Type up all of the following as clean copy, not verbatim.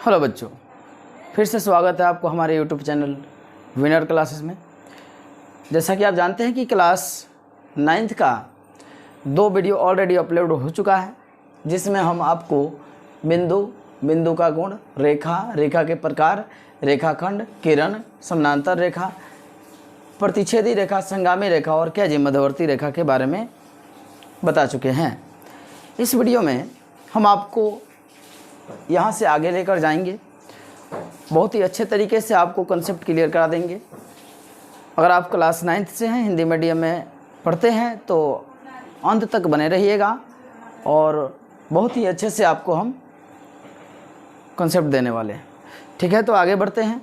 Hello बच्चों, फिर से स्वागत है आपको हमारे यूट्यूब चैनल विनर क्लासेस में। जैसा कि आप जानते हैं कि क्लास 9th का 2 वीडियो ऑलरेडी अपलोड हो चुका है, जिसमें हम आपको बिंदु का गुण, रेखा के प्रकार, रेखाखंड, किरण, समानांतर रेखा, प्रतिच्छेदी रेखा, संगामी रेखा और क्या मध्यवर्ती रेखा के बारे में बता चुके हैं। इस वीडियो में हम आपको यहाँ से आगे लेकर जाएंगे, बहुत ही अच्छे तरीके से आपको कंसेप्ट क्लियर करा देंगे। अगर आप क्लास 9th से हैं, हिंदी मीडियम में पढ़ते हैं, तो अंत तक बने रहिएगा और बहुत ही अच्छे से आपको हम कंसेप्ट देने वाले हैं। ठीक है, तो आगे बढ़ते हैं।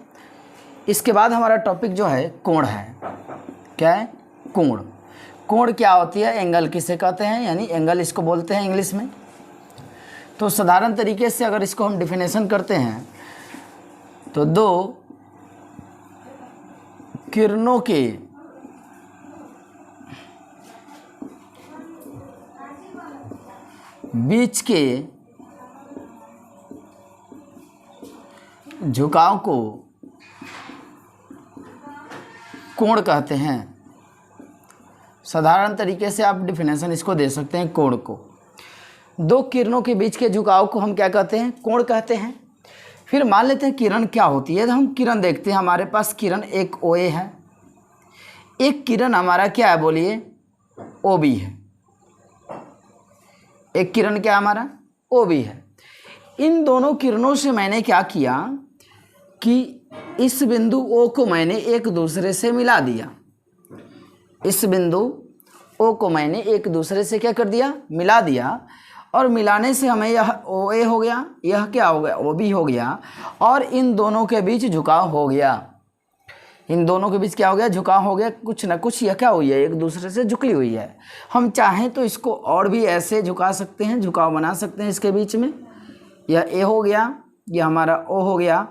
इसके बाद हमारा टॉपिक जो है कोण है। क्या है? कोण। कोण क्या होती है? एंगल किसे कहते हैं, यानी एंगल इसको बोलते हैं इंग्लिश में। तो साधारण तरीके से अगर इसको हम डिफिनेशन करते हैं तो 2 किरणों के बीच के झुकाव को कोण कहते हैं। साधारण तरीके से आप डिफिनेशन इसको दे सकते हैं कोण को। 2 किरणों के बीच के झुकाव को हम क्या कहते हैं? कोण कहते हैं। फिर मान लेते हैं किरण क्या होती है। तो हम किरण देखते हैं, हमारे पास किरण एक OA है, एक किरण हमारा क्या है बोलिए? OB है। एक किरण क्या हमारा? OB है। इन दोनों किरणों से मैंने क्या किया कि इस बिंदु O को मैंने एक दूसरे से मिला दिया। इस बिंदु O को मैंने एक दूसरे से क्या कर दिया? मिला दिया। और मिलाने से हमें यह OA हो गया, यह क्या हो गया? OB हो गया। और इन दोनों के बीच झुकाव हो गया। इन दोनों के बीच क्या हो गया? झुकाव हो गया। कुछ ना कुछ यह क्या हुई है? एक दूसरे से झुकी हुई है। हम चाहें तो इसको और भी ऐसे झुका सकते हैं, झुकाव बना सकते हैं इसके बीच में। यह A हो गया, यह हमारा O हो गया,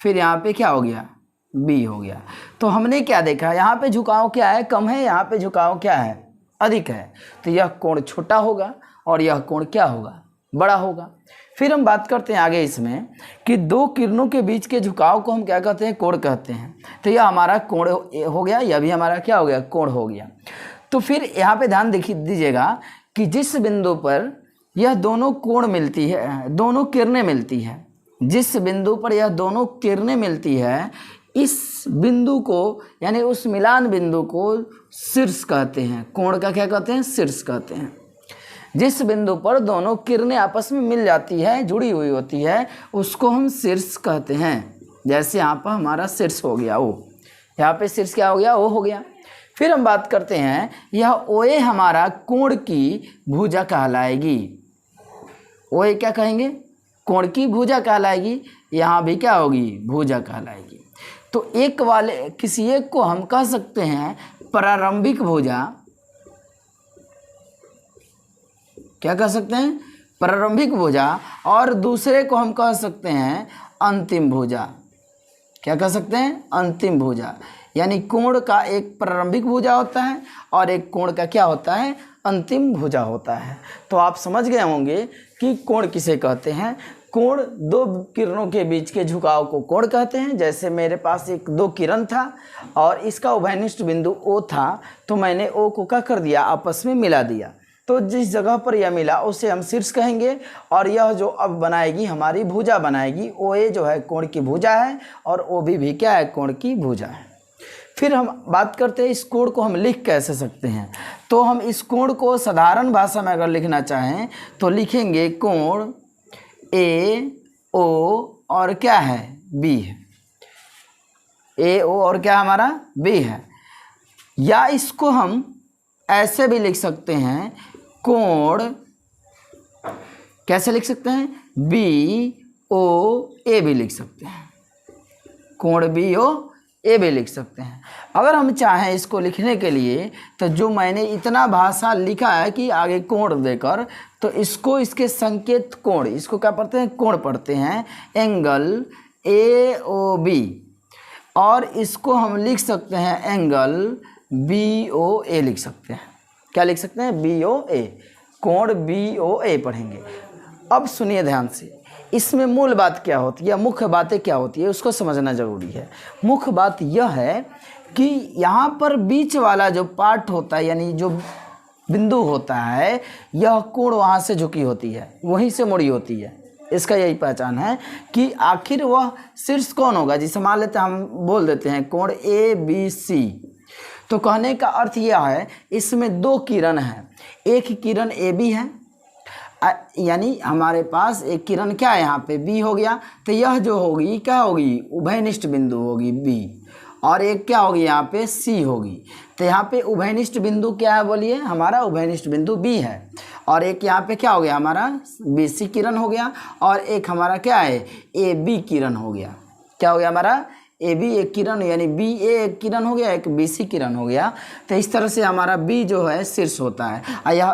फिर यहाँ पे क्या हो गया? B हो गया। तो हमने क्या देखा? यहाँ पे झुकाव क्या है? कम है। यहाँ पे झुकाव क्या है? अधिक है। तो यह कोण छोटा होगा और यह कोण क्या होगा? बड़ा होगा। फिर हम बात करते हैं आगे इसमें कि 2 किरणों के बीच के झुकाव को हम क्या कहते हैं? कोण कहते हैं। तो यह हमारा कोण हो गया, यह भी हमारा क्या हो गया? कोण हो गया। तो फिर यहाँ पे ध्यान दीजिएगा कि जिस बिंदु पर यह दोनों कोण मिलती है, दोनों किरणें मिलती है, जिस बिंदु पर यह दोनों किरणें मिलती है, इस बिंदु को यानी उस मिलान बिंदु को शीर्ष कहते हैं। कोण का क्या कहते हैं? शीर्ष कहते हैं। जिस बिंदु पर दोनों किरणें आपस में मिल जाती है, जुड़ी हुई होती है, उसको हम शीर्ष कहते हैं। जैसे यहाँ पर हमारा शीर्ष हो गया O, यहाँ पे शीर्ष क्या हो गया? O हो गया। फिर हम बात करते हैं, यह OA हमारा कोण की भुजा कहलाएगी। OA क्या कहेंगे? कोण की भुजा कहलाएगी। यहाँ भी क्या होगी? भुजा कहलाएगी। तो एक वाले किसी एक को हम कह सकते हैं प्रारंभिक भुजा। क्या कह सकते हैं? प्रारंभिक भुजा। और दूसरे को हम कह सकते हैं अंतिम भुजा। क्या कह सकते हैं? अंतिम भुजा। यानी कोण का एक प्रारंभिक भुजा होता है और एक कोण का क्या होता है? अंतिम भुजा होता है। तो आप समझ गए होंगे कि कोण किसे कहते हैं। कोण 2 किरणों के बीच के झुकाव को कोण कहते हैं। जैसे मेरे पास 2 किरण था और इसका उभयनिष्ठ बिंदु O था, तो मैंने O को क्या कर दिया? आपस में मिला दिया। तो जिस जगह पर यह मिला उसे हम शीर्ष कहेंगे। और यह जो अब बनाएगी हमारी भुजा बनाएगी। OA जो है कोण की भुजा है और OB भी क्या है? कोण की भुजा है। फिर हम बात करते हैं इस कोण को हम लिख कैसे सकते हैं। तो हम इस कोण को साधारण भाषा में अगर लिखना चाहें तो लिखेंगे कोण AO और क्या है? B है। AO और क्या हमारा? B है। या इसको हम ऐसे भी लिख सकते हैं, कोण कैसे लिख सकते हैं? BOA भी लिख सकते हैं। कोण BOA भी लिख सकते हैं। अगर हम चाहें इसको लिखने के लिए, तो जो मैंने इतना भाषा लिखा है कि आगे कोण देकर, तो इसको इसके संकेत कोण, इसको क्या पढ़ते हैं? कोण पढ़ते हैं। Angle AOB। और इसको हम लिख सकते हैं एंगल BOA लिख सकते हैं। क्या लिख सकते हैं? BOA। कोण BOA पढ़ेंगे। अब सुनिए ध्यान से, इसमें मूल बात क्या होती है, मुख्य बातें क्या होती है, उसको समझना जरूरी है। मुख्य बात यह है कि यहाँ पर बीच वाला जो पार्ट होता है, यानी जो बिंदु होता है, यह कोण वहाँ से झुकी होती है, वहीं से मुड़ी होती है। इसका यही पहचान है कि आखिर वह शीर्ष कौन होगा। जिसे मान लेते हैं, हम बोल देते हैं कोण ABC। तो कहने का अर्थ यह है, इसमें दो किरण हैं, एक किरण AB है, यानी हमारे पास एक किरण क्या है यहाँ पे B हो गया, तो यह जो होगी क्या होगी, उभयनिष्ठ बिंदु होगी B, और एक क्या होगी यहाँ पे C होगी। तो यहाँ पे उभयनिष्ठ बिंदु क्या है बोलिए, हमारा उभयनिष्ठ बिंदु B है, और एक यहाँ पे क्या हो गया हमारा BC किरण हो गया, और एक हमारा क्या है AB किरण हो गया। क्या हो गया हमारा AB एक किरण, यानी BA एक किरण हो गया, एक BC किरण हो गया। तो इस तरह से हमारा B जो है शीर्ष होता है,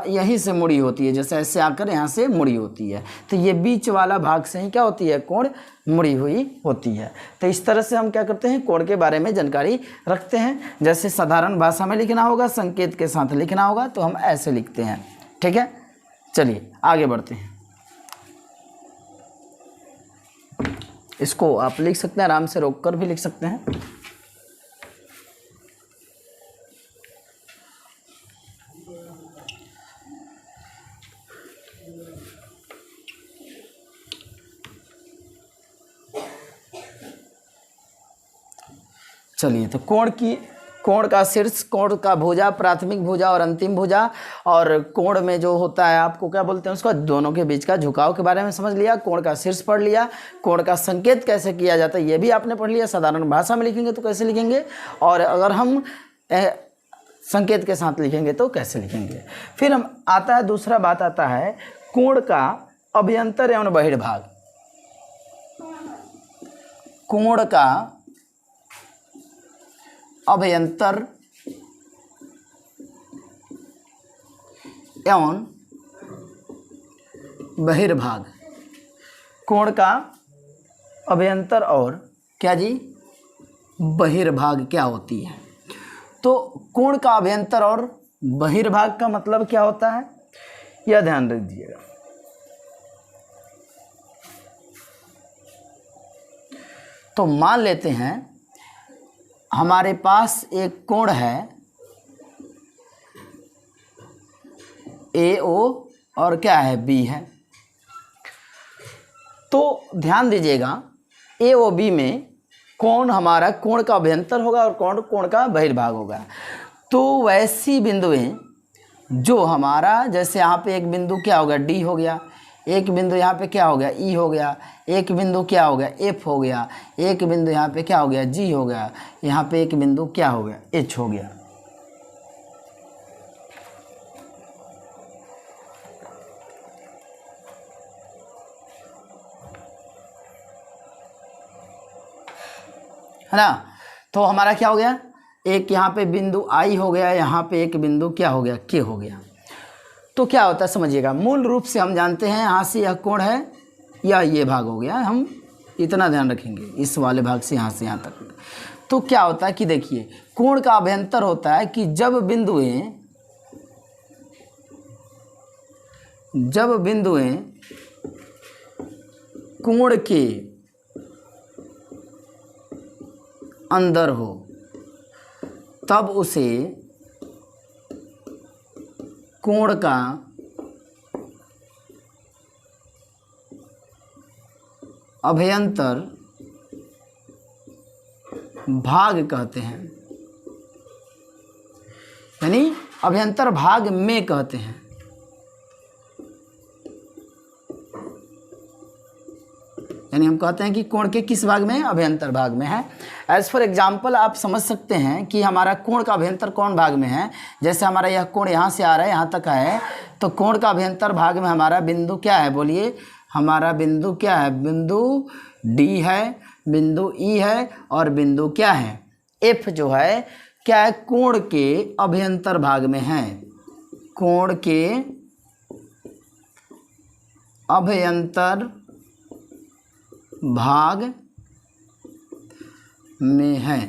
यहीं से मुड़ी होती है, जैसे ऐसे आकर यहाँ से मुड़ी होती है। तो ये बीच वाला भाग से ही क्या होती है, कोण मुड़ी हुई होती है। तो इस तरह से हम क्या करते हैं, कोण के बारे में जानकारी रखते हैं। जैसे साधारण भाषा में लिखना होगा, संकेत के साथ लिखना होगा, तो हम ऐसे लिखते हैं। ठीक है, चलिए आगे बढ़ते हैं। इसको आप लिख सकते हैं, आराम से रोक कर भी लिख सकते हैं। चलिए, तो कोण का शीर्ष, कोण का भुजा, प्राथमिक भुजा और अंतिम भुजा, और कोण में जो होता है आपको क्या बोलते हैं उसको, दोनों के बीच का झुकाव के बारे में समझ लिया, कोण का शीर्ष पढ़ लिया, कोण का संकेत कैसे किया जाता है ये भी आपने पढ़ लिया। साधारण भाषा में लिखेंगे तो कैसे लिखेंगे, और अगर हम संकेत के साथ लिखेंगे तो कैसे लिखेंगे। फिर हम आता है दूसरा बात आता है कोण का अभ्यंतर एवं बहिर्भाग। कोण का अभ्यंतर एवं बहिर्भाग। कोण का अभ्यंतर और क्या जी, बहिर्भाग क्या होती है। तो कोण का अभ्यंतर और बहिर्भाग का मतलब क्या होता है, यह ध्यान रख दीजिएगा। तो मान लेते हैं हमारे पास एक कोण है AO और क्या है B है। तो ध्यान दीजिएगा, AOB में कौन हमारा कोण का अभ्यंतर होगा और कौन कोण का बहिर्भाग होगा। तो वैसी बिंदुएं जो हमारा, जैसे यहाँ पे एक बिंदु क्या होगा D हो गया, एक बिंदु यहाँ पे क्या हो गया E हो गया, एक बिंदु क्या हो गया F हो गया, एक बिंदु यहाँ पे क्या हो गया G हो गया, यहाँ पे एक बिंदु क्या हो गया H हो गया। है ना। तो हमारा क्या हो गया, एक यहाँ पे बिंदु I हो गया, यहाँ पे एक बिंदु क्या हो गया K हो गया। तो क्या होता है समझिएगा, मूल रूप से हम जानते हैं यहाँ से यह कोण है, या ये भाग हो गया, हम इतना ध्यान रखेंगे इस वाले भाग से यहाँ यहाँ तक। तो क्या होता है कि देखिए, कोण का अभ्यंतर होता है कि जब बिंदुएं कोण के अंदर हो तब उसे कोण का अभ्यंतर भाग कहते हैं, यानी अभ्यंतर भाग में कहते हैं। यानी हम कहते हैं कि कोण के किस भाग में है, अभ्यंतर भाग में है। एज फॉर एग्जाम्पल आप समझ सकते हैं कि हमारा कोण का अभ्यंतर कौन भाग में है। जैसे हमारा यह कोण यहाँ से आ रहा है यहाँ तक है, तो कोण का अभ्यंतर भाग में हमारा बिंदु क्या है बोलिए, हमारा बिंदु क्या है, बिंदु D है, बिंदु E है, और बिंदु क्या है F जो है क्या है, कोण के अभ्यंतर भाग में है, कोण के अभ्यंतर भाग में है।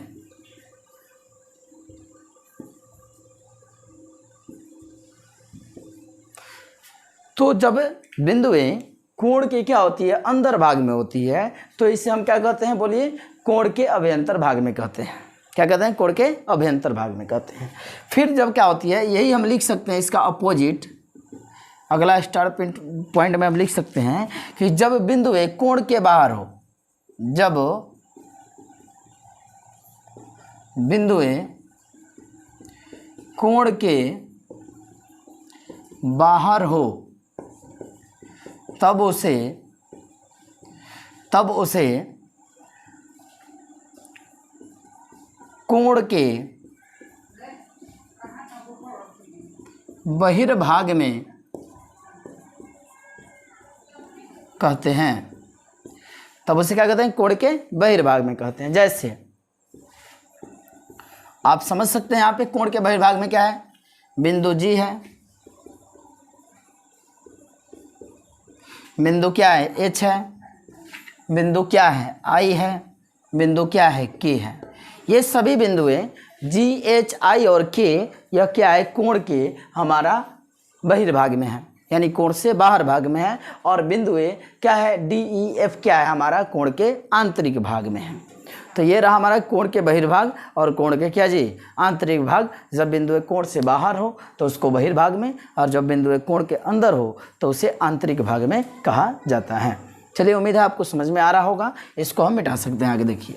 तो जब बिंदुएं कोण के क्या होती है, अंदर भाग में होती है, तो इसे हम क्या कहते हैं, बोलिए, कोण के अभ्यंतर भाग में कहते हैं। क्या कहते हैं, कोण के अभ्यंतर भाग में कहते हैं। फिर जब क्या होती है, यही हम लिख सकते हैं इसका अपोजिट, अगला स्टार पॉइंट में हम लिख सकते हैं कि जब बिंदु ए कोण के बाहर हो, जब बिंदु ए कोण के बाहर हो तब उसे कोण के बहिर्भाग में कहते हैं। तब उसे क्या कहते हैं, कोण के बहिर्भाग में कहते हैं। जैसे आप समझ सकते हैं यहाँ पे कोण के बहिर्भाग में क्या है, बिंदु जी है, बिंदु क्या है, एच है, बिंदु क्या है, आई है, बिंदु क्या है, के है। ये सभी बिंदुएं जी, एच, आई और के, यह क्या है, कोण के हमारा बहिर्भाग में है, यानी कोण से बाहर भाग में है। और बिंदुएं क्या है, डी, ई, एफ क्या है, हमारा कोण के आंतरिक भाग में है। तो ये रहा हमारा कोण के बहिर्भाग और कोण के क्या जी, आंतरिक भाग। जब बिंदु कोण से बाहर हो तो उसको बहिर्भाग में, और जब बिंदु कोण के अंदर हो तो उसे आंतरिक भाग में कहा जाता है। चलिए, उम्मीद है आपको समझ में आ रहा होगा। इसको हम मिटा सकते हैं। आगे देखिए,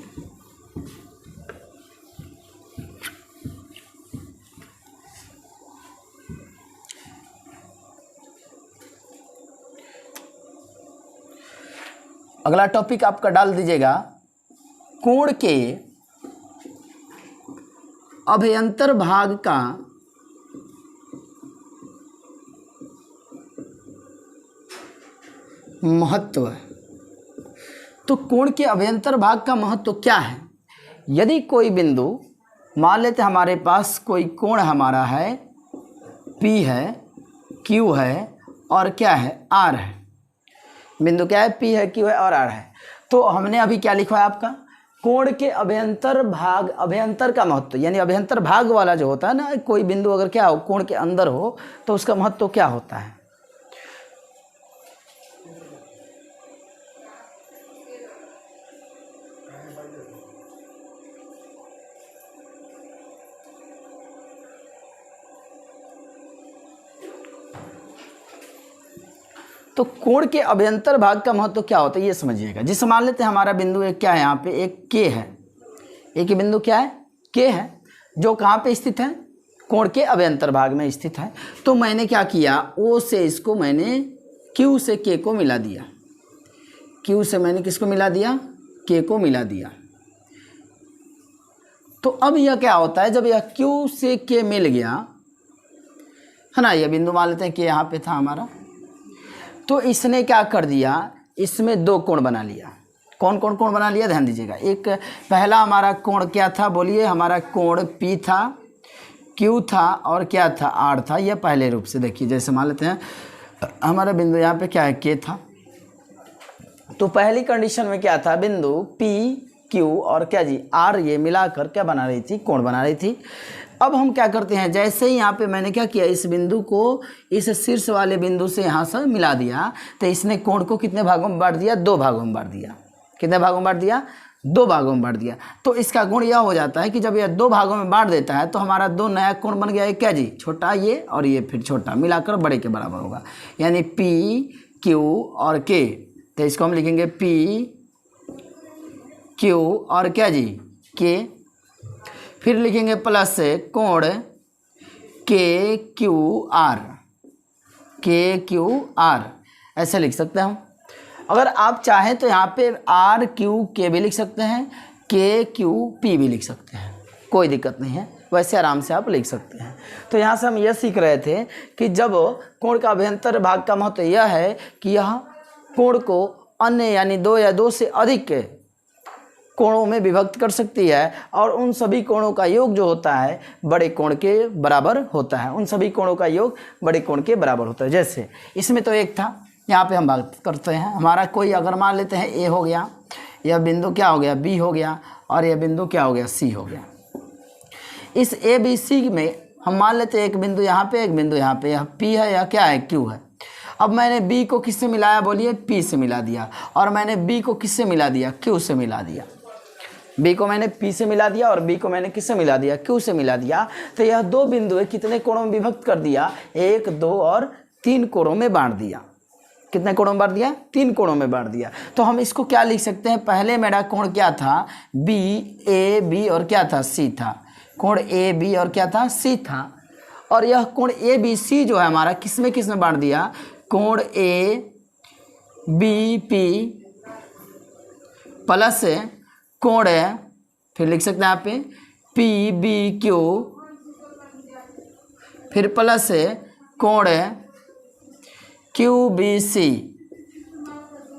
अगला टॉपिक आपका डाल दीजिएगा, कोण के अभ्यंतर भाग का महत्व। तो कोण के अभ्यंतर भाग का महत्व क्या है? यदि कोई बिंदु, मान लेते हमारे पास कोई कोण हमारा है, P है, Q है और क्या है, R है। बिंदु क्या है, P है, Q है और R है। तो हमने अभी क्या लिखा है आपका, कोण के अभ्यंतर भाग, अभ्यंतर का महत्व, यानी अभ्यंतर भाग वाला जो होता है ना, कोई बिंदु अगर क्या हो, कोण के अंदर हो तो उसका महत्व क्या होता है। तो कोण के अभ्यंतर भाग का महत्व क्या होता है, ये समझिएगा। जिसे मान लेते हैं हमारा बिंदु एक क्या है, यहाँ पे एक के है, एक ही बिंदु क्या है, के है, जो कहाँ पे स्थित है, कोण के अभ्यंतर भाग में स्थित है। तो मैंने क्या किया, ओ से इसको मैंने क्यू से के को मिला दिया, क्यू से मैंने किसको मिला दिया, के को मिला दिया। तो अब यह क्या होता है, जब यह क्यू से के मिल गया है ना, यह बिंदु मान लेते हैं कि यहाँ पे था हमारा, तो इसने क्या कर दिया, इसमें दो कोण बना लिया। कौन कौन कोण बना लिया, ध्यान दीजिएगा। एक पहला हमारा कोण क्या था, बोलिए, हमारा कोण P था, Q था और क्या था, R था। यह पहले रूप से देखिए, जैसे मान लेते हैं हमारा बिंदु यहाँ पे क्या है, K था। तो पहली कंडीशन में क्या था, बिंदु P, Q और क्या जी, R, ये मिलाकर क्या बना रही थी, कोण बना रही थी। अब हम क्या करते हैं, जैसे ही यहाँ पे मैंने क्या किया, इस बिंदु को इस शीर्ष वाले बिंदु से यहाँ से मिला दिया, तो इसने कोण को कितने भागों में बांट दिया, दो भागों में बांट दिया। कितने भागों में बांट दिया, दो भागों में बांट दिया। तो इसका गुण यह हो जाता है कि जब यह दो भागों में बांट देता है तो हमारा दो नया कोण बन गया, एक क्या जी, छोटा ये और ये फिर छोटा, मिलाकर बड़े के बराबर होगा, यानी P, Q और K। तो इसको हम लिखेंगे P, Q और क्या जी, K। फिर लिखेंगे प्लस कोण KQR, KQR, ऐसे लिख सकते हैं हम। अगर आप चाहें तो यहाँ पे RQK भी लिख सकते हैं, KQP भी लिख सकते हैं, कोई दिक्कत नहीं है, वैसे आराम से आप लिख सकते हैं। तो यहाँ से हम यह सीख रहे थे कि जब कोण का अभ्यंतर भाग का महत्व यह है कि यह कोण को अन्य यानी दो या दो से अधिक कोणों में विभक्त कर सकती है, और उन सभी कोणों का योग जो होता है बड़े कोण के बराबर होता है, उन सभी कोणों का योग बड़े कोण के बराबर होता है। जैसे इसमें तो एक था, यहाँ पे हम बात करते हैं, हमारा कोई अगर मान लेते हैं ए हो गया, यह बिंदु क्या हो गया, बी हो गया, और यह बिंदु क्या हो गया, सी हो गया। इस ए बी सी में हम मान लेते हैं एक बिंदु यहाँ पे, एक बिंदु यहाँ पे, यह पी है, यह क्या है, क्यू है। अब मैंने बी को किससे मिलाया, बोलिए पी से मिला दिया, और मैंने बी को किससे मिला दिया, क्यू से मिला दिया। बी को मैंने पी से मिला दिया और बी को मैंने किससे मिला दिया, क्यू से मिला दिया। तो यह दो बिंदु कितने कोणों में विभक्त कर दिया, 1, 2 और 3 कोणों में बांट दिया। कितने कोणों में बांट दिया, 3 कोणों में बांट दिया। तो हम इसको क्या लिख सकते हैं, पहले मेरा कोण क्या था, बी ए बी और क्या था, सी था। कोण ए बी और क्या था, सी था। और यह कोण ए बी सी जो है हमारा किस में बांट दिया, कोण ए बी पी प्लस कोण है, फिर लिख सकते हैं यहाँ पे पी बी क्यू, फिर प्लस कोण Q B C,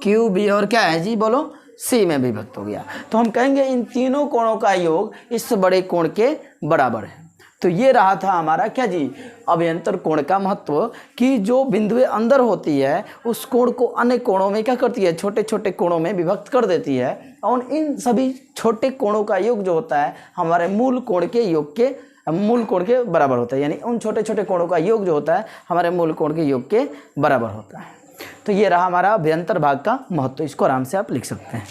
Q B और क्या है जी, बोलो सी में विभक्त हो गया। तो हम कहेंगे इन तीनों कोणों का योग इस बड़े कोण के बराबर है। तो ये रहा था हमारा क्या जी, अभ्यंतर कोण का महत्व, कि जो बिंदुएं अंदर होती है उस कोण को अन्य कोणों में क्या करती है, छोटे छोटे कोणों में विभक्त कर देती है, और इन सभी छोटे कोणों का योग जो होता है हमारे मूल कोण के योग के, मूल कोण के बराबर होता है। यानी उन छोटे छोटे कोणों का योग जो होता है हमारे मूल कोण के योग के बराबर होता है। तो ये रहा हमारा अभ्यंतर भाग का महत्व, इसको आराम से आप लिख सकते हैं।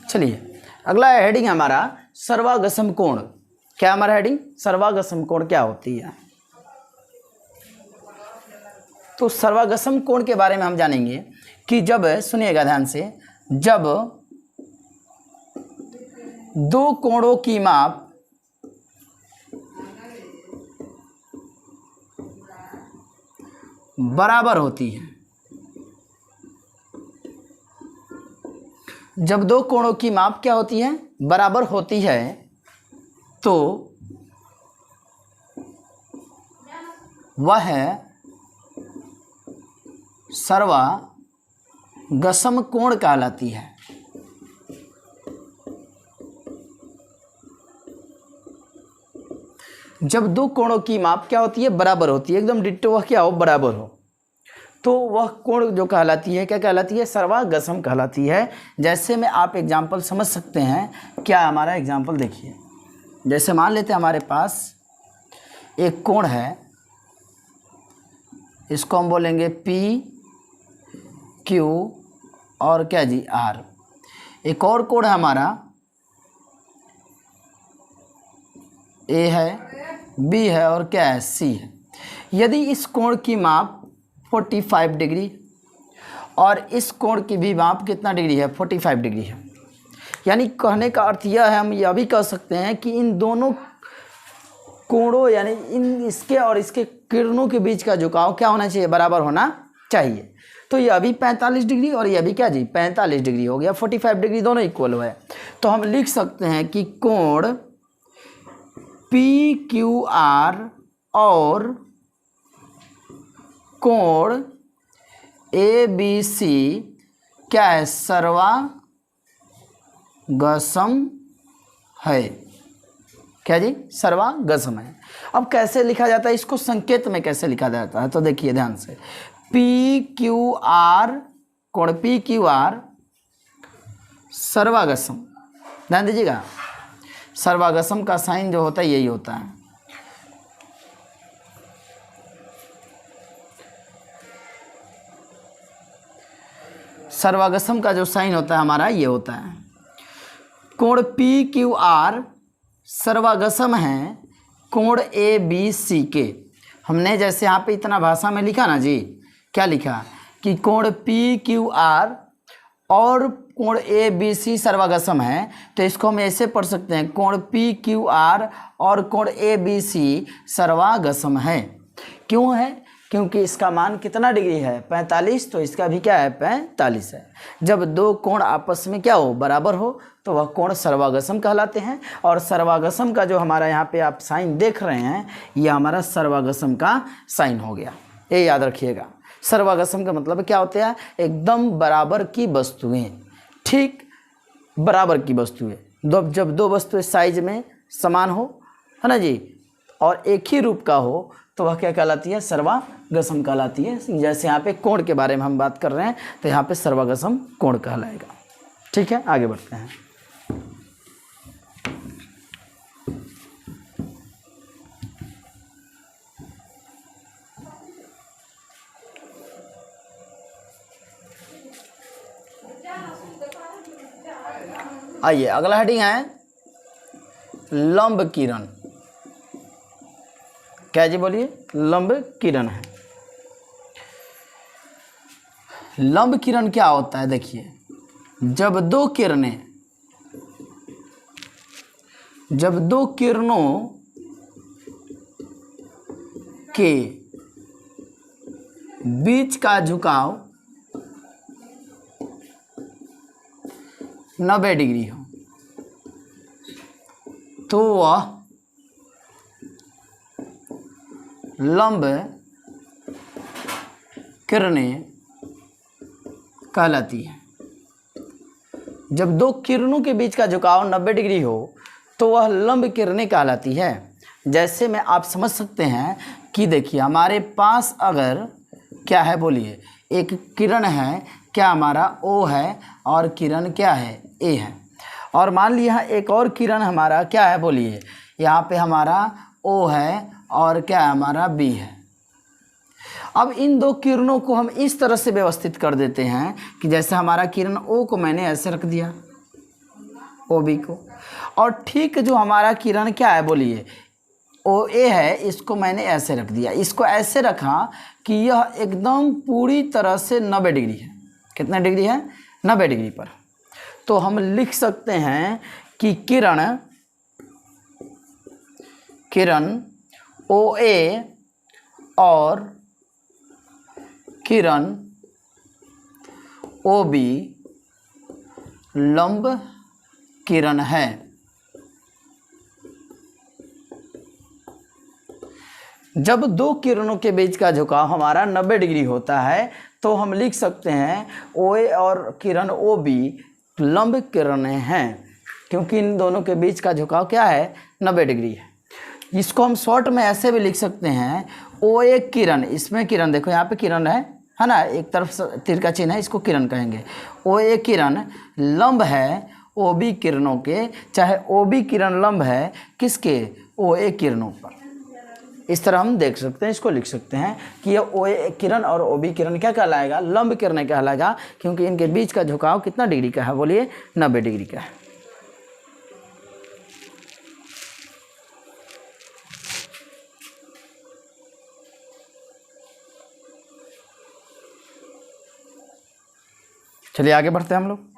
चलिए अगला हेडिंग हमारा सर्वागसम कोण। क्या हमारा हेडिंग, सर्वागसम कोण क्या होती है। तो सर्वागसम कोण के बारे में हम जानेंगे कि जब, सुनिएगा ध्यान से, जब दो कोणों की माप बराबर होती है, जब दो कोणों की माप क्या होती है, बराबर होती है, तो वह सर्वागसम कोण कहलाती है। जब दो कोणों की माप क्या होती है, बराबर होती है, एकदम डिट्टो वह क्या हो, बराबर हो, तो वह कोण जो कहलाती है, क्या कहलाती है, सर्वागसम कहलाती है। जैसे में आप एग्जाम्पल समझ सकते हैं। क्या हमारा एग्जाम्पल देखिए, जैसे मान लेते हैं हमारे पास एक कोण है, इसको हम बोलेंगे पी क्यू और क्या जी, आर। एक और कोण है हमारा ए है, बी है और क्या है, सी है। यदि इस कोण की माप 45 डिग्री और इस कोण की भी माप कितना डिग्री है, 45 डिग्री है, यानी कहने का अर्थ यह है, हम यह भी कह सकते हैं कि इन दोनों कोणों यानी इन इसके और इसके किरणों के बीच का झुकाव क्या होना चाहिए, बराबर होना चाहिए। तो यह भी 45 डिग्री और यह भी क्या जी, 45 डिग्री हो गया, 45 डिग्री दोनों इक्वल है। तो हम लिख सकते हैं कि कोण पी क्यू आर और कोण ए बी सी क्या है, सर्वागसम है। क्या जी, सर्वागसम है। अब कैसे लिखा जाता है इसको, संकेत में कैसे लिखा जाता है, तो देखिए ध्यान से, पी क्यू आर, कोण पी क्यू आर सर्वागसम, ध्यान दीजिएगा, सर्वागसम का साइन जो होता है यही होता है। सर्वागसम का जो साइन होता है हमारा ये होता है। कोण पी क्यू आर सर्वागसम है कोण ए बी सी के। हमने जैसे यहाँ पे इतना भाषा में लिखा ना जी, क्या लिखा कि कोण पी क्यू आर और कोण ए बी सी सर्वागसम है, तो इसको हम ऐसे पढ़ सकते हैं, कोण पी क्यू आर और कोण ए बी सी सर्वागसम है। क्यों है? क्योंकि इसका मान कितना डिग्री है? 45, तो इसका भी क्या है? 45 है। जब दो कोण आपस में क्या हो? बराबर हो, तो वह कोण सर्वागसम कहलाते हैं। और सर्वागसम का जो हमारा यहाँ पे आप साइन देख रहे हैं, यह हमारा सर्वागसम का साइन हो गया, ये याद रखिएगा। सर्वागसम का मतलब क्या होता है? एकदम बराबर की वस्तुएं, ठीक बराबर की वस्तुएं। जब दो वस्तुएं साइज में समान हो, है ना जी, और एक ही रूप का हो, तो वह क्या कहलाती है? सर्वागसम कहलाती है। जैसे यहाँ पे कोण के बारे में हम बात कर रहे हैं, तो यहाँ पे सर्वागसम कोण कहलाएगा। ठीक है, आगे बढ़ते हैं। आइए, अगला हेडिंग है लंब किरण। क्या जी? बोलिए। लंब किरण है। लंब किरण क्या होता है? देखिए, जब दो किरणों के बीच का झुकाव 90 डिग्री हो, तो वह लंब किरणें कहलाती है। जब दो किरणों के बीच का झुकाव 90 डिग्री हो, तो वह लंब किरणें कहलाती है। जैसे में आप समझ सकते हैं कि देखिए, हमारे पास अगर क्या है? बोलिए। एक किरण है, क्या हमारा O है, और किरण क्या है? A है। और मान लिया एक और किरण हमारा क्या है? बोलिए। यहाँ पे हमारा O है और क्या है? हमारा B है। अब इन दो किरणों को हम इस तरह से व्यवस्थित कर देते हैं कि जैसे हमारा किरण O को मैंने ऐसे रख दिया, OB को, और ठीक जो हमारा किरण क्या है? बोलिए, OA है, इसको मैंने ऐसे रख दिया। इसको ऐसे रखा कि यह एकदम पूरी तरह से 90 डिग्री है। कितना डिग्री है? 90 डिग्री पर। तो हम लिख सकते हैं कि किरण OA और किरण OB लंब किरण है। जब दो किरणों के बीच का झुकाव हमारा 90 डिग्री होता है, तो हम लिख सकते हैं OA और किरण OB लंब किरणें हैं, क्योंकि इन दोनों के बीच का झुकाव क्या है? 90 डिग्री है। इसको हम शॉर्ट में ऐसे भी लिख सकते हैं, OA किरण, इसमें किरण देखो, यहाँ पे किरण है ना, एक तरफ तीर का चिन्ह है, इसको किरण कहेंगे। OA किरण लंब है OB किरणों के, चाहे OB किरण लंब है किसके? OA किरणों पर। इस तरह हम देख सकते हैं, इसको लिख सकते हैं कि यह OA किरण और OB किरण क्या कहलाएगा? लंब किरण कहलाएगा, क्योंकि इनके बीच का झुकाव कितना डिग्री का है? बोलिए, 90 डिग्री का है। चलिए आगे बढ़ते हैं हम लोग।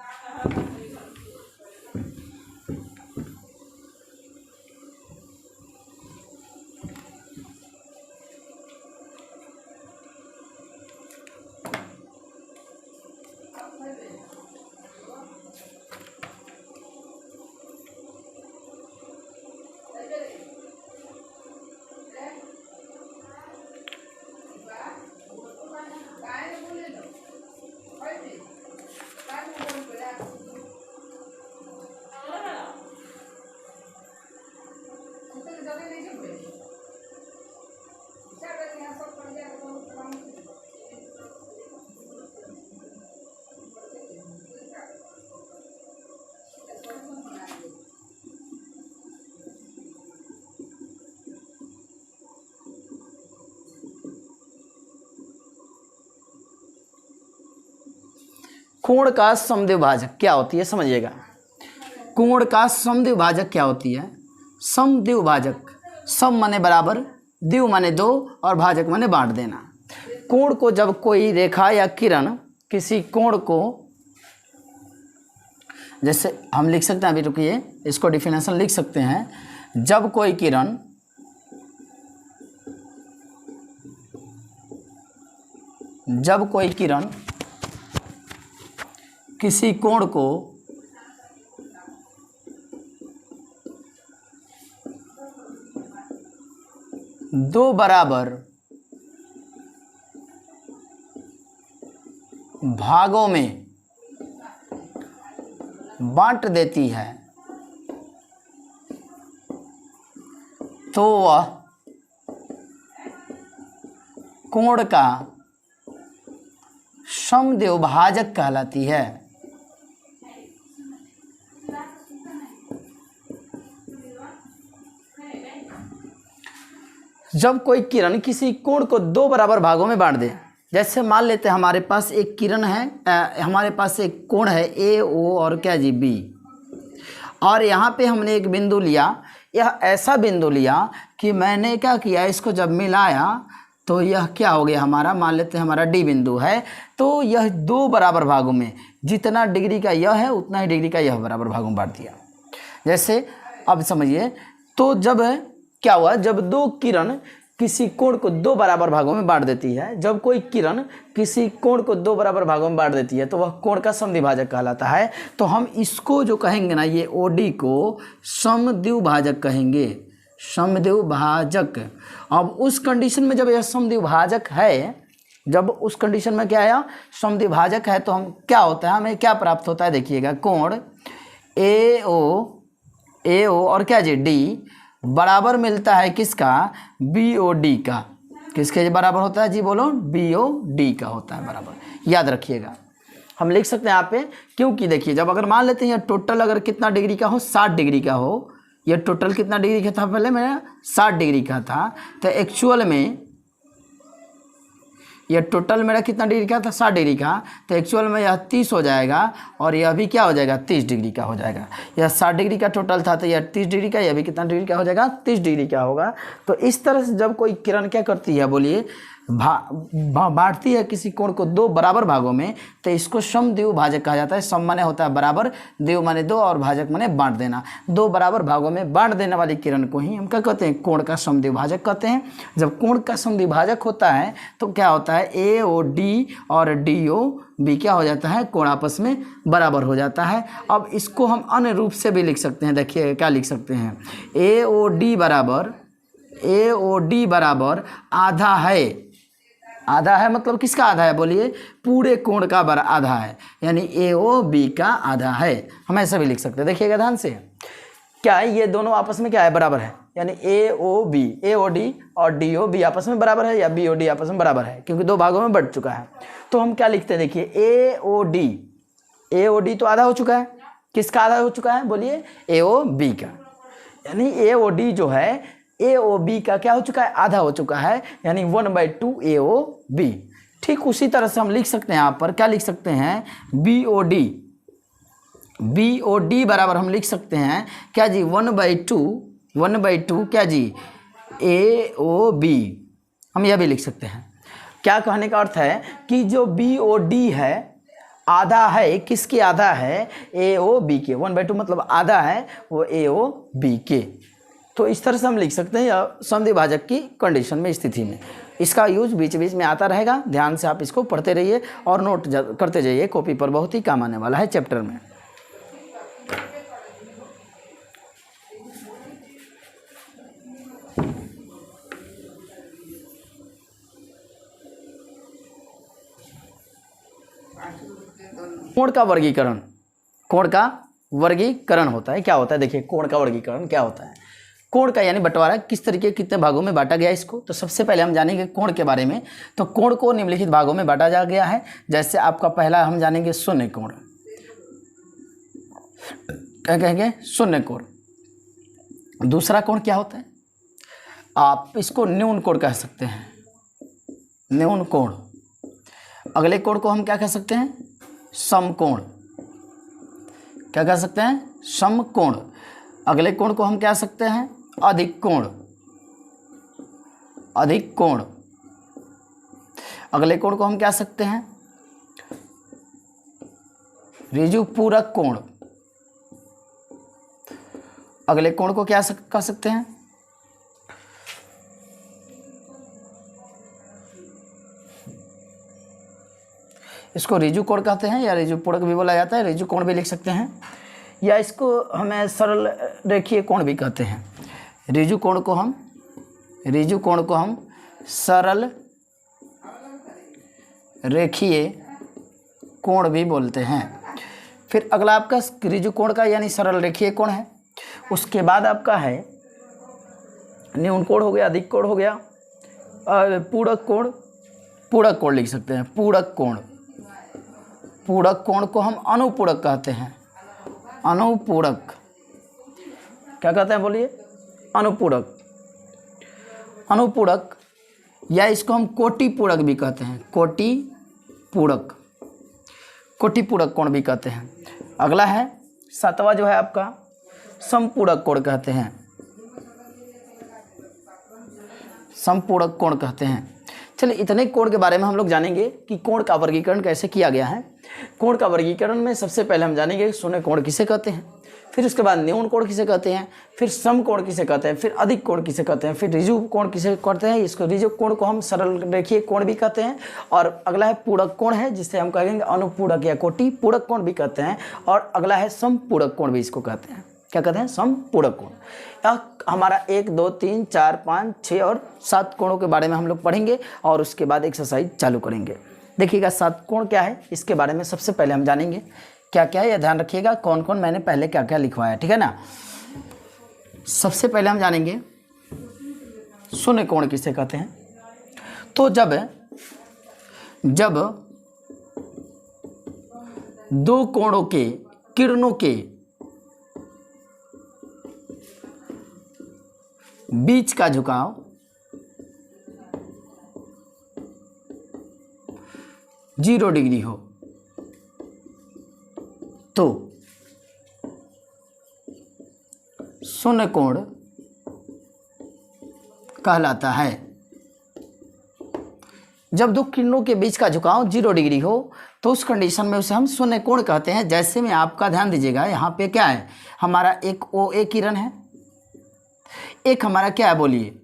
कोण का समद्विभाजक क्या होती है? समझिएगा, कोण का समद्विभाजक क्या होती है? समद्विभाजक, सम माने बराबर, द्वि माने दो, और भाजक माने बांट देना। कोण को जब कोई रेखा या किरण किसी कोण को जैसे हम लिख सकते हैं, अभी रुकिए, इसको डिफिनेशन लिख सकते हैं। जब कोई किरण किसी कोण को दो बराबर भागों में बांट देती है तो वह कोण का समद्विभाजक कहलाती है। जब कोई किरण किसी कोण को दो बराबर भागों में बांट दे, जैसे मान लेते हैं हमारे पास एक किरण है, हमारे पास एक कोण है ए ओ और क्या जी बी, और यहाँ पे हमने एक बिंदु लिया। यह ऐसा बिंदु लिया कि मैंने क्या किया, इसको जब मिलाया तो यह क्या हो गया हमारा, मान लेते हैं हमारा डी बिंदु है। तो यह दो बराबर भागों में, जितना डिग्री का यह है उतना ही डिग्री का यह बराबर भागों में बांट दिया। जैसे अब समझिए, तो जब क्या हुआ, जब दो किरण किसी कोण को दो बराबर भागों में बांट देती है, जब कोई किरण किसी कोण को दो बराबर भागों में बांट देती है तो वह कोण का समद्विभाजक कहलाता है। तो हम इसको जो कहेंगे ना, ये ओडी को समद्विभाजक कहेंगे, समद्विभाजक। अब उस कंडीशन में जब यह समद्विभाजक है, जब उस कंडीशन में क्या है, समद्विभाजक है, तो हम क्या होता है, हमें क्या प्राप्त होता है, देखिएगा, कोण ए ओ और क्या जी डी बराबर मिलता है किसका, बी ओ डी का। किसके बराबर होता है जी, बोलो, बी ओ डी का होता है बराबर, याद रखिएगा। हम लिख सकते हैं यहाँ पे, क्योंकि देखिए, जब अगर मान लेते हैं टोटल अगर कितना डिग्री का हो, 60 डिग्री का हो, यह टोटल कितना डिग्री का था, पहले मेरा 60 डिग्री का था, तो एक्चुअल में यह टोटल मेरा कितना डिग्री का था, 60 डिग्री का, तो एक्चुअल में यह 30 हो जाएगा और यह भी क्या हो जाएगा, 30 डिग्री का हो जाएगा। यह 60 डिग्री का टोटल था तो यह 30 डिग्री का, यह भी कितना डिग्री का हो जाएगा, 30 डिग्री का होगा। तो इस तरह से जब कोई किरण क्या करती है, बोलिए, बांटती है किसी कोण को दो बराबर भागों में, तो इसको समद्विभाजक कहा जाता है। सम माने होता है बराबर, द्विव माने दो और भाजक माने बांट देना। दो बराबर भागों में बांट देने वाली किरण को ही हम क्या कहते हैं, कोण का समद्विभाजक कहते हैं। जब कोण का समद्विभाजक होता है तो क्या होता है, ए ओ डी और डी ओ बी क्या हो जाता है, कोण आपस में बराबर हो जाता है। अब इसको हम अन्य रूप से भी लिख सकते हैं, देखिए क्या लिख सकते हैं, ए ओ डी बराबर आधा है। आधा है मतलब किसका आधा है, बोलिए, पूरे कोण का आधा है, यानी ए ओ बी का आधा है। हम ऐसा भी लिख सकते हैं, देखिएगा ध्यान से, क्या है, ये दोनों आपस में क्या है, बराबर है, यानी ए ओ डी और डी ओ बी आपस में बराबर है, या बी ओ डी आपस में बराबर है, क्योंकि दो भागों में बढ़ चुका है। तो हम क्या लिखते हैं, देखिए, ए ओ डी तो आधा हो चुका है, किसका आधा हो चुका है, बोलिए, ए ओ बी का, यानी ए ओ डी जो है ए ओ बी का क्या हो चुका है, आधा हो चुका है, यानी 1/2 ए ओ बी। ठीक उसी तरह से हम लिख सकते हैं, यहाँ पर क्या लिख सकते हैं, बी ओ डी बराबर हम लिख सकते हैं क्या जी, 1/2 क्या जी, ए ओ बी। हम यह भी लिख सकते हैं। क्या कहने का अर्थ है कि जो बी ओ डी है, आधा है, किसके आधा है, ए ओ बी के, 1/2 मतलब आधा है वो ए ओ बी के। तो इस तरह से हम लिख सकते हैं, या समद्विभाजक की कंडीशन में, स्थिति में। इसका यूज बीच बीच में आता रहेगा, ध्यान से आप इसको पढ़ते रहिए और नोट करते जाइए कॉपी पर, बहुत ही काम आने वाला है चैप्टर में। कोण का वर्गीकरण होता है, क्या होता है, देखिए, कोण का वर्गीकरण क्या होता है। कोण का यानी बंटवारा, किस तरीके कितने भागों में बांटा गया इसको। तो सबसे पहले हम जानेंगे कोण के बारे में। तो कोण को निम्नलिखित भागों में बांटा जा गया है। जैसे आपका पहला हम जानेंगे शून्य कोण, क्या कहेंगे, शून्य कोण। दूसरा कोण क्या होता है, आप इसको न्यून कोण कह सकते हैं, न्यून कोण। अगले कोण को हम क्या कह सकते हैं, समकोण, क्या कह सकते हैं, समकोण। अगले कोण को हम क्या कह सकते हैं, अधिक कोण, अधिक कोण। अगले कोण को हम क्या कह सकते हैं, ऋजुपूरक कोण, अगले कोण को क्या कह सकते हैं? इसको ऋजु कोण कहते हैं या ऋजु पूरक भी बोला जाता है, ऋजु कोण भी लिख सकते हैं, या इसको हमें सरल रेखीय कोण भी कहते हैं। ऋजु कोण को हम सरल रेखीय कोण भी बोलते हैं। फिर अगला आपका ऋजु कोण का यानी सरल रेखीय कोण है। उसके बाद आपका है न्यून कोण हो गया, अधिक कोण हो गया, पूरक कोण लिख सकते हैं। पूरक कोण को हम अनुपूरक कहते हैं। अनुपूरक क्या कहते हैं बोलिए? अनुपूरक या इसको हम कोटि पूरक भी कहते हैं। कोटि पूरक कोण भी कहते हैं। अगला है 7वां जो है आपका समपूरक कोण कहते हैं। समपूरक कोण कहते हैं। चलिए इतने कोण के बारे में हम लोग जानेंगे कि कोण का वर्गीकरण कैसे किया गया है। कोण का वर्गीकरण में सबसे पहले हम जानेंगे शून्य कोण किसे कहते हैं, फिर उसके बाद न्यून कोण किसे कहते हैं, फिर सम कोण किसे कहते हैं, फिर अधिक कोण किसे कहते हैं, फिर ऋजु कोण किसे कहते हैं। इसको ऋजु कोण को हम सरल रेखीय कोण भी कहते हैं। और अगला है पूरक कोण है, जिसे हम कहेंगे अनुपूरक या कोटि पूरक कोण भी कहते हैं। और अगला है समपूरक कोण भी इसको कहते हैं। क्या कहते हैं? समपूरक कोण। यह हमारा 1 2 3 4 5 6 और 7 कोणों के बारे में हम लोग पढ़ेंगे और उसके बाद एक्सरसाइज चालू करेंगे। देखिएगा 7 कोण क्या है, इसके बारे में सबसे पहले हम जानेंगे क्या क्या है। यह ध्यान रखिएगा कौन कौन मैंने पहले क्या क्या लिखवाया, ठीक है ना। सबसे पहले हम जानेंगे शून्य कोण किसे कहते हैं। तो जब दो कोणों के किरणों के बीच का झुकाव 0 डिग्री हो तो शून्य कोण कहलाता है। जब दो किरणों के बीच का झुकाव 0 डिग्री हो तो उस कंडीशन में उसे हम शून्य कोण कहते हैं। जैसे में आपका ध्यान दीजिएगा, यहाँ पे क्या है, हमारा एक OA किरण है, एक हमारा क्या है बोलिए,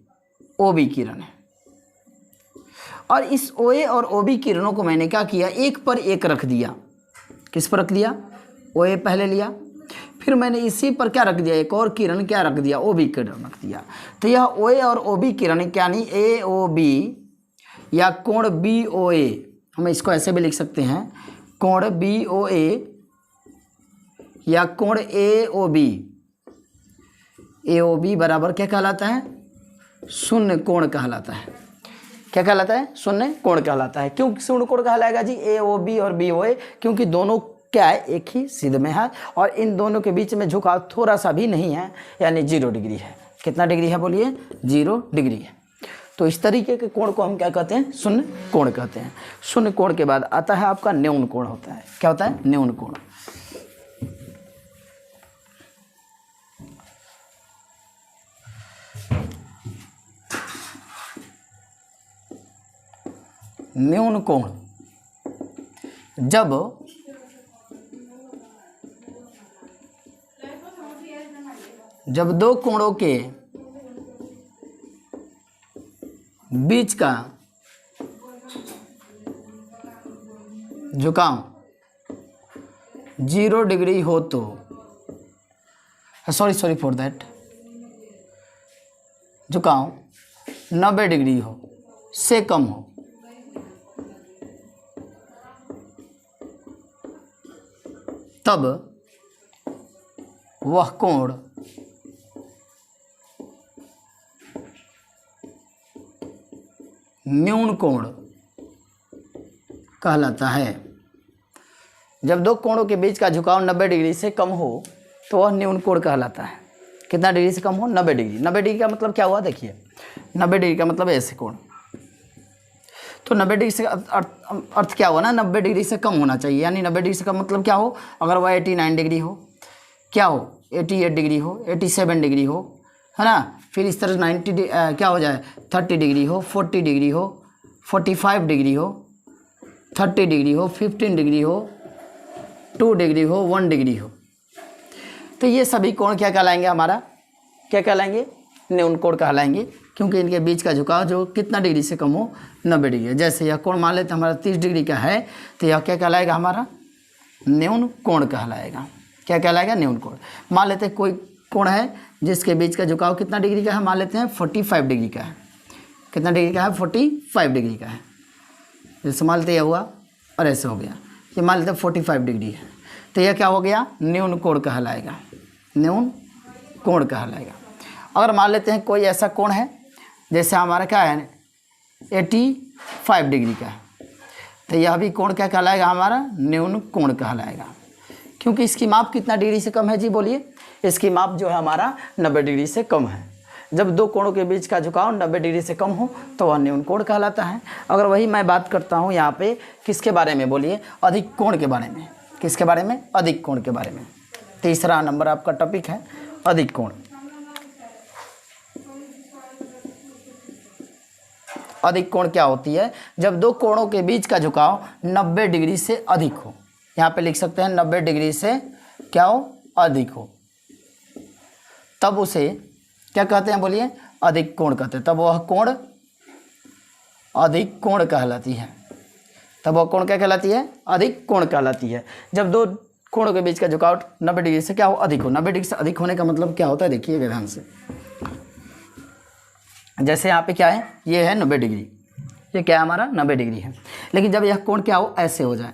OB किरण है। और इस OA और OB किरणों को मैंने क्या किया, एक पर एक रख दिया। किस पर रख दिया? OA पहले लिया, फिर मैंने इसी पर क्या रख दिया, एक और किरण क्या रख दिया, OB किरण रख दिया। तो यह OA और OB किरण यानी AOB या कोण BOA, हम इसको ऐसे भी लिख सकते हैं, कोण BOA या कोण AOB। AOB बराबर क्या कहलाता है? शून्य कोण कहलाता है। क्या कहलाता है? शून्य कोण कहलाता है। क्यों शून्य कोण कहलाएगा जी? AOB और BOA, क्योंकि दोनों क्या है, एक ही सिध में है और इन दोनों के बीच में झुकाव थोड़ा सा भी नहीं है, यानी 0 डिग्री है। कितना डिग्री है बोलिए? 0 डिग्री है। तो इस तरीके के कोण को हम क्या कहते हैं? शून्य कोण कहते हैं। शून्य कोण के बाद आता है आपका न्यून कोण होता है। क्या होता है? न्यून कोण। न्यून कोण जब दो कोणों के बीच का झुकाव 0 डिग्री हो तो, सॉरी फॉर दैट, झुकाव 90 डिग्री हो से कम हो तब वह कोण न्यून कोण कहलाता है। जब दो कोणों के बीच का झुकाव 90 डिग्री से कम हो तो वह न्यून कोण कहलाता है। कितना डिग्री से कम हो? 90 डिग्री। 90 डिग्री का मतलब क्या हुआ? देखिए 90 डिग्री का मतलब ऐसे कोण। तो 90 डिग्री से अर्थ क्या हुआ ना, 90 डिग्री से कम होना चाहिए। यानी 90 डिग्री से कम मतलब क्या हो? अगर वह 89 डिग्री हो, क्या हो, 88 डिग्री हो, 87 डिग्री हो, है ना। फिर इस तरह 90 क्या हो जाए, 30 डिग्री हो, 40 डिग्री हो, 45 डिग्री हो, 30 डिग्री हो, 15 डिग्री हो, 2 डिग्री हो, 1 डिग्री हो। तो ये सभी कोण क्या कहलाएंगे? हमारा क्या कहलाएंगे, न्यून कोण कहलाएंगे, क्योंकि इनके बीच का झुकाव जो कितना डिग्री से कम हो, 90 डिग्री। जैसे यह कोण मान लेते हमारा 30 डिग्री का है, तो यह क्या कहलाएगा, हमारा न्यून कोण कहलाएगा। क्या कहलाएगा, न्यून कोण। मान लेते हैं कोई कोण है जिसके बीच का झुकाव कितना डिग्री का है, मान लेते हैं 45 डिग्री का है। कितना डिग्री का है, 45 डिग्री का है। जैसे मान लेते यह हुआ और ऐसे हो गया, ये मान लेते 45 डिग्री है, तो यह क्या हो गया, न्यून कोण कहलाएगा, न्यून कोण कहलाएगा। अगर मान लेते हैं कोई ऐसा कोण है जैसे हमारा क्या है 85 डिग्री का है, तो यह भी कोण क्या कहलाएगा, हमारा न्यून कोण कहलाएगा, क्योंकि इसकी माप कितना डिग्री से कम है जी, बोलिए। इसकी माप जो है हमारा 90 डिग्री से कम है। जब दो कोणों के बीच का झुकाव 90 डिग्री से कम हो तो वह न्यून कोण कहलाता है। अगर वही मैं बात करता हूँ यहाँ पे किसके बारे में, बोलिए, अधिक कोण के बारे में। किसके बारे में, अधिक कोण के बारे में। तीसरा नंबर आपका टॉपिक है अधिक कोण। अधिक कोण क्या होती है, जब दो कोणों के बीच का झुकाव 90 डिग्री से अधिक हो। यहाँ पे लिख सकते हैं 90 डिग्री से क्या हो, अधिक हो, तब उसे क्या कहते हैं, बोलिए, अधिक कोण कहते हैं। तब वह कोण अधिक कोण कहलाती है। तब वह कोण क्या कहलाती है, अधिक कोण कहलाती है। जब दो कोणों के बीच का झुकाव 90 डिग्री से क्या हो, अधिक हो। 90 डिग्री से अधिक होने का मतलब क्या होता है, देखिए ध्यान से। जैसे यहाँ पे क्या है, ये है 90 डिग्री, ये क्या है हमारा 90 डिग्री है, लेकिन जब यह कोण क्या हो, ऐसे हो जाए,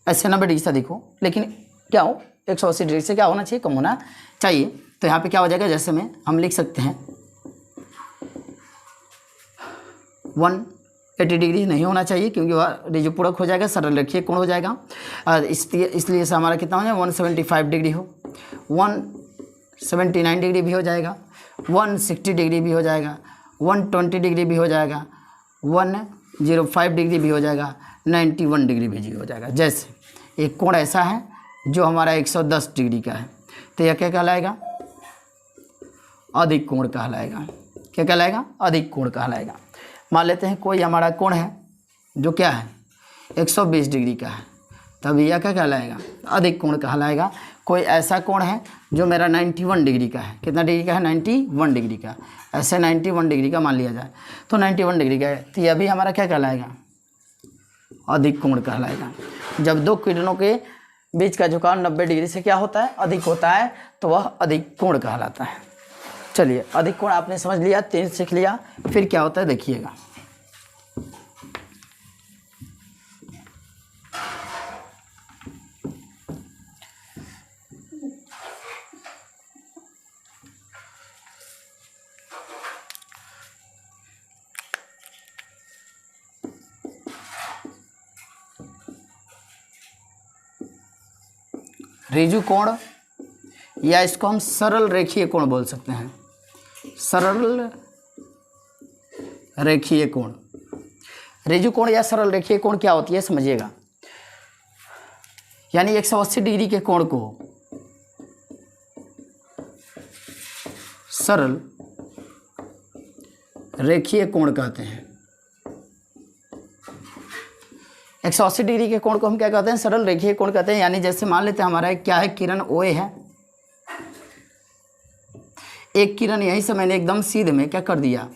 ऐसे 90 डिग्री से अधिक हो, लेकिन क्या हो 180 डिग्री से क्या होना चाहिए, कम होना चाहिए। तो यहाँ पे क्या हो जाएगा, जैसे में हम लिख सकते हैं 180 डिग्री नहीं होना चाहिए, क्योंकि वह ऋजुपूरक हो जाएगा, सरल रेखीय कोण हो जाएगा। इसलिए से हमारा कितना हो जाए, 175 डिग्री हो, 179 डिग्री भी हो जाएगा, 160 डिग्री भी हो जाएगा, 120 डिग्री भी हो जाएगा, 105 डिग्री भी हो जाएगा, 91 डिग्री भी हो जाएगा। जैसे एक कोण ऐसा है जो हमारा 110 डिग्री का है, तो यह क्या कहलाएगा, अधिक कोण कहलाएगा। क्या कहलाएगा, अधिक कोण कहलाएगा। मान लेते हैं कोई हमारा कोण है जो क्या है 120 डिग्री का है, तब यह क्या कहलाएगा, अधिक कोण कहलाएगा। कोई ऐसा कोण है जो मेरा 91 डिग्री का है, कितना डिग्री का है, 91 डिग्री का, ऐसे 91 डिग्री का मान लिया जाए, तो 91 डिग्री का है, तो यह भी हमारा क्या कहलाएगा, अधिक कोण कहलाएगा। जब दो किरणों के बीच का झुकाव 90 डिग्री से क्या होता है, अधिक होता है, तो वह अधिक कोण कहलाता है। चलिए, अधिक कोण आपने समझ लिया, 3 सीख लिया, फिर क्या होता है देखिएगा। ऋजु कोण, या इसको हम सरल रेखीय कोण बोल सकते हैं, सरल रेखीय कोण। ऋजु कोण या सरल रेखीय कोण क्या होती है, समझिएगा। यानी 180 डिग्री के कोण को सरल रेखीय कोण कहते हैं। 180 डिग्री के कोण को हम क्या कहते हैं, सरल रेखीय कोण कहते हैं। यानी जैसे मान लेते हैं हमारा क्या है, किरण OA है, एक किरण यहीं से मैंने एकदम सीधे में क्या कर दिया,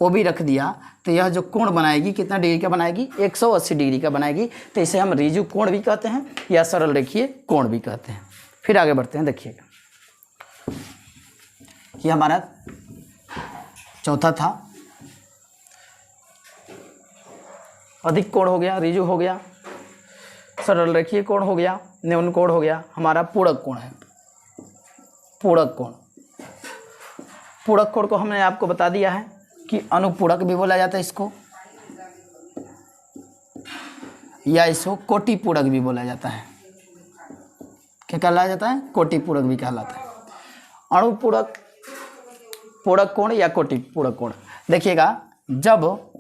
OB रख दिया, तो यह जो कोण बनाएगी कितना डिग्री का बनाएगी, 180 डिग्री का बनाएगी। तो इसे हम ऋजु कोण भी कहते हैं या सरल रेखीय कोण भी कहते हैं। फिर आगे बढ़ते हैं, देखिएगा, ये हमारा चौथा था, अधिक कोण हो गया, ऋजु हो गया, सरल रेखीय कोण हो गया, न्यून कोण हो गया। हमारा पूरक कोण है, पूरक कोण। पूरक कोण को हमने आपको बता दिया है कि अनुपूरक भी बोला जाता है इसको, या इसको कोटि पूरक भी बोला जाता है। क्या कहलाया जाता है, कोटि पूरक भी कहलाता है। अणुपूरक, पूरक कोण या कोटि पूरक कोण। देखिएगा, जब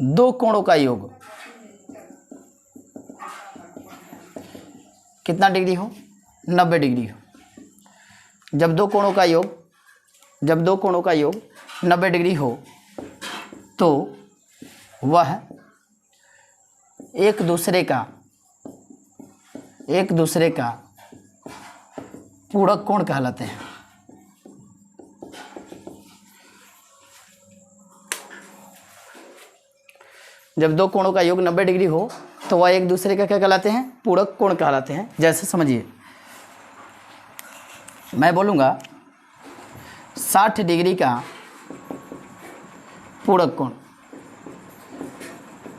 दो कोणों का योग कितना डिग्री हो, 90 डिग्री हो, जब दो कोणों का योग 90 डिग्री हो, तो वह एक दूसरे का पूरक कोण कहलाते हैं। जब दो कोणों का योग 90 डिग्री हो तो वह एक दूसरे का क्या कहलाते हैं, पूरक कोण कहलाते हैं। जैसे समझिए, मैं बोलूँगा 60 डिग्री का पूरक कोण,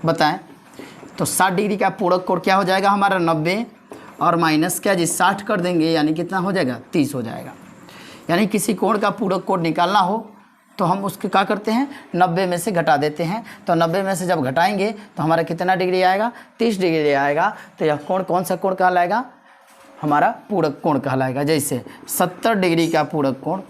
बताएं तो 60 डिग्री का पूरक कोण क्या हो जाएगा हमारा, 90 और माइनस क्या जी 60 कर देंगे, यानी कितना हो जाएगा, 30 हो जाएगा। यानी किसी कोण का पूरक कोण निकालना हो तो हम उसके क्या करते हैं, 90 में से घटा देते हैं। तो 90 में से जब घटाएंगे तो हमारा कितना डिग्री आएगा, 30 डिग्री आएगा। तो यह कोण कौन सा कोण कहलाएगा, हमारा पूरक कोण कहलाएगा। जैसे 70 डिग्री का पूरक कोण,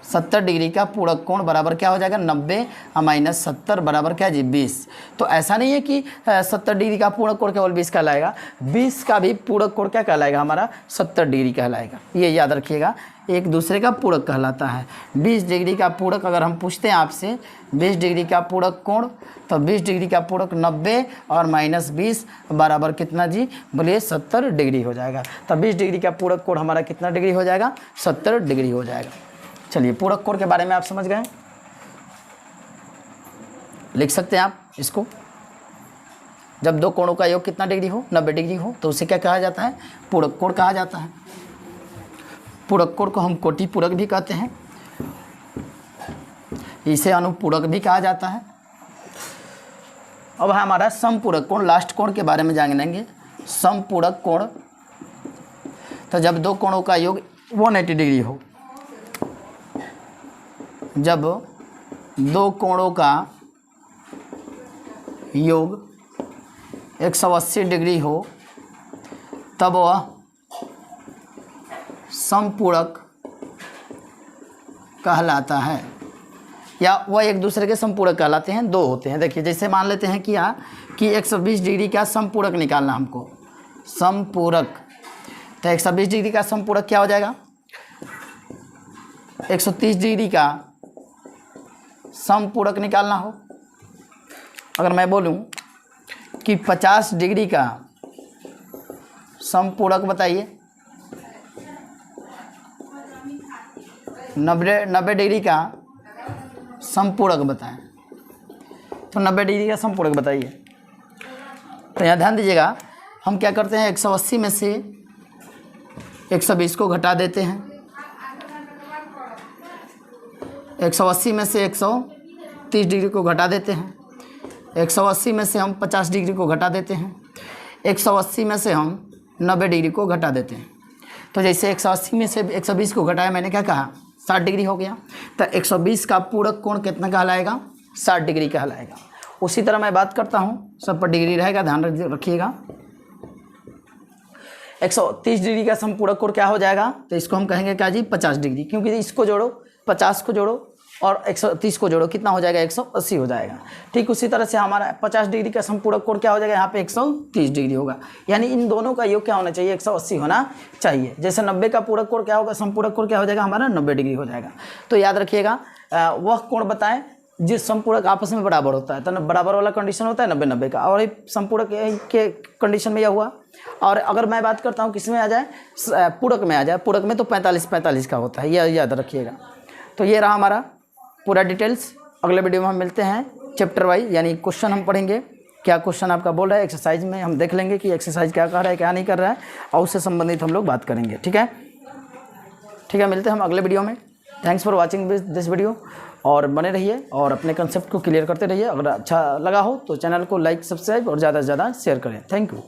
70 डिग्री का पूरक कोण बराबर क्या हो जाएगा, 90 माइनस 70 बराबर क्या जी 20। तो ऐसा नहीं है कि 70 डिग्री का पूरक कोण केवल 20 कहलाएगा, 20 का भी पूरक कोण क्या कहलाएगा हमारा, 70 डिग्री कहलाएगा। ये याद रखिएगा, एक दूसरे का पूरक कहलाता है। 20 डिग्री का पूरक अगर हम पूछते हैं आपसे, 20 डिग्री का पूरक कोण, तो 20 डिग्री का पूरक 90 और माइनस 20 बराबर कितना जी, बोलिए 70 डिग्री हो जाएगा। तो 20 डिग्री का पूरक कोण हमारा कितना डिग्री हो जाएगा, 70 डिग्री हो जाएगा। चलिए, पूरक कोण के बारे में आप समझ गए, लिख सकते हैं आप इसको। जब दो कोणों का योग कितना डिग्री हो, 90 डिग्री हो, तो उसे क्या कहा जाता है, पूरक कोण कहा जाता है। पूरक कोण को हम कोटि पूरक भी कहते हैं, इसे अनुपूरक भी कहा जाता है। अब हमारा समपूरक कोण, लास्ट कोण के बारे में जानेंगे। समपूरक कोण, तो जब दो कोणों का योग 180 डिग्री हो, जब दो कोणों का योग 180 डिग्री हो तब वह समपूरक कहलाता है, या वह एक दूसरे के समपूरक कहलाते हैं। दो होते हैं, देखिए जैसे मान लेते हैं कि 120 डिग्री का समपूरक निकालना हमको, समपूरक। तो 120 डिग्री का समपूरक क्या हो जाएगा, 130 डिग्री का समपूरक निकालना हो। अगर मैं बोलूं कि 50 डिग्री का समपूरक बताइए, 90 डिग्री का समपूरक बताएं, तो 90 डिग्री का समपूरक बताइए। तो यहाँ ध्यान दीजिएगा, हम क्या करते हैं, 180 में से 120 को घटा देते हैं, 180 में से 130 डिग्री को घटा देते हैं, 180 में से हम 50 डिग्री को घटा देते हैं, 180 में से हम 90 डिग्री को घटा देते हैं। तो जैसे 180 में से 120 को घटाया, मैंने क्या कहा, 60 डिग्री हो गया। तो 120 का पूरक कोण कितना कहलाएगा, 60 डिग्री कहलाएगा। उसी तरह मैं बात करता हूँ, सब पर डिग्री रहेगा, ध्यान रखिएगा। 130 डिग्री का समपूरक कोण क्या हो जाएगा, तो इसको हम कहेंगे क्या जी, 50 डिग्री, क्योंकि इसको जोड़ो, 50 को जोड़ो और 130 को जोड़ो, कितना हो जाएगा, 180 हो जाएगा। ठीक उसी तरह से हमारा 50 डिग्री का समपूरक कोण क्या हो जाएगा, यहाँ पे 130 डिग्री होगा। यानी इन दोनों का योग क्या होना चाहिए, 180 होना चाहिए। जैसे 90 का पूरक कोण क्या होगा, समपूरक कोण क्या हो जाएगा हमारा, 90 डिग्री हो जाएगा। तो याद रखिएगा, वह कोण बताएं जिस समपूरक आपस में बराबर होता है। तो बराबर वाला कंडीशन होता है 90-90 का, और समपूरक के कंडीशन में यह हुआ। और अगर मैं बात करता हूँ किस में आ जाए, पूरक में आ जाए, पूरक में तो 45-45 का होता है, यह याद रखिएगा। तो ये रहा हमारा पूरा डिटेल्स। अगले वीडियो में हम मिलते हैं चैप्टर वाइज, यानी क्वेश्चन हम पढ़ेंगे, क्या क्वेश्चन आपका बोल रहा है, एक्सरसाइज में हम देख लेंगे कि एक्सरसाइज क्या कर रहा है, क्या नहीं कर रहा है, और उससे संबंधित हम लोग बात करेंगे। ठीक है, मिलते हैं हम अगले वीडियो में। Thanks for watching this video, और बने रहिए और अपने कंसेप्ट को क्लियर करते रहिए। अगर अच्छा लगा हो तो चैनल को लाइक, सब्सक्राइब और ज़्यादा से ज़्यादा शेयर करें। Thank you.